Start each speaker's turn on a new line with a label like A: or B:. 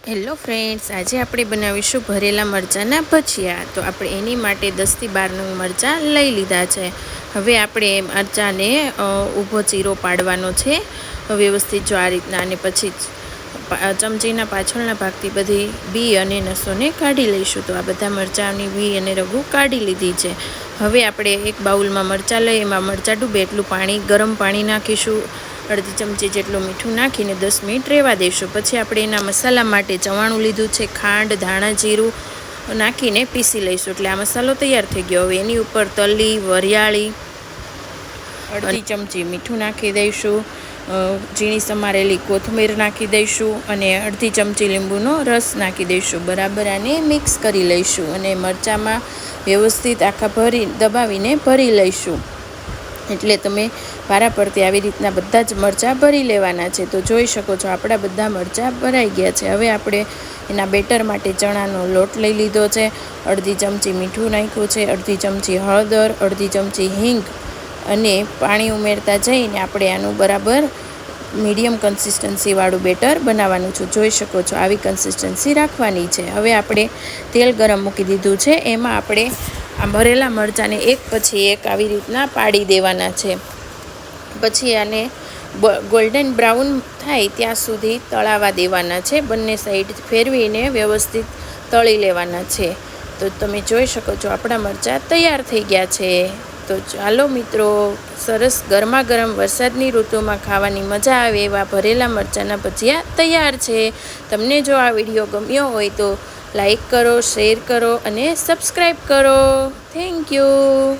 A: Hello friends, આજે આપણે બનાવીશું ભરેલા મરચાંના ભજીયા। તો આપણે એની માટે 10 થી 12 નંગ મરચાં લઈ લીધા છે। હવે આપણે મરચાંને ઊભો ચીરો પાડવાનો છે વ્યવસ્થિત, જો આ રીતના, અને પછી ચમચીના પાછળના ભાગથી બધી બી અને નસોને કાઢી લઈશું। તો આ બધા મરચાંની બી અને રગું કાઢી લીધી છે। હવે આપણે એક બાઉલમાં મરચાં લઈ એમાં મરચાં ડૂબે એટલું પાણી, ગરમ પાણી નાખીશું। અડધી ચમચી જેટલું મીઠું નાખીને 10 મિનિટ રહેવા દઈશું। પછી આપણે એના મસાલા માટે ચવાણું લીધું છે, ખાંડ, ધાણા જીરું નાખીને પીસી લઈશું, એટલે આ મસાલો તૈયાર થઈ ગયો। હવે એની ઉપર તલી, વરિયાળી, અડધી ચમચી મીઠું નાખી દઈશું, ઝીણી સમારેલી કોથમીર નાખી દઈશું અને અડધી ચમચી લીંબુનો રસ નાખી દઈશું। બરાબર આને મિક્સ કરી લઈશું અને મરચાંમાં વ્યવસ્થિત આખા દબાવીને ભરી લઈશું। એટલે તમે વારા પરથી આવી રીતના બધા જ મરચાં ભરી લેવાના છે। તો જોઈ શકો છો આપણા બધા મરચાં ભરાઈ ગયા છે। હવે આપણે એના બેટર માટે ચણાનો લોટ લઈ લીધો છે, અડધી ચમચી મીઠું નાખ્યું છે, અડધી ચમચી હળદર, અડધી ચમચી હિંગ અને પાણી ઉમેરતા જઈને આપણે આનું બરાબર મીડિયમ કન્સિસ્ટન્સીવાળું બેટર બનાવવાનું છે। જોઈ શકો છો આવી કન્સિસ્ટન્સી રાખવાની છે। હવે આપણે તેલ ગરમ મૂકી દીધું છે, એમાં આપણે આ ભરેલા મરચાંને એક પછી એક આવી રીતના પાડી દેવાના છે। પછી આને ગોલ્ડન બ્રાઉન થાય ત્યાં સુધી તળાવા દેવાના છે। બંને સાઈડ ફેરવીને વ્યવસ્થિત તળી લેવાના છે। તો તમે જોઈ શકો છો આપણા મરચાં તૈયાર થઈ ગયા છે। તો ચાલો મિત્રો, સરસ ગરમા ગરમ વરસાદની ઋતુમાં ખાવાની મજા આવે એવા ભરેલા મરચાંના ભજીયા તૈયાર છે। તમને જો આ વિડીયો ગમ્યો હોય તો લાઈક કરો, શેર કરો અને સબસ્ક્રાઈબ કરો। Thank you.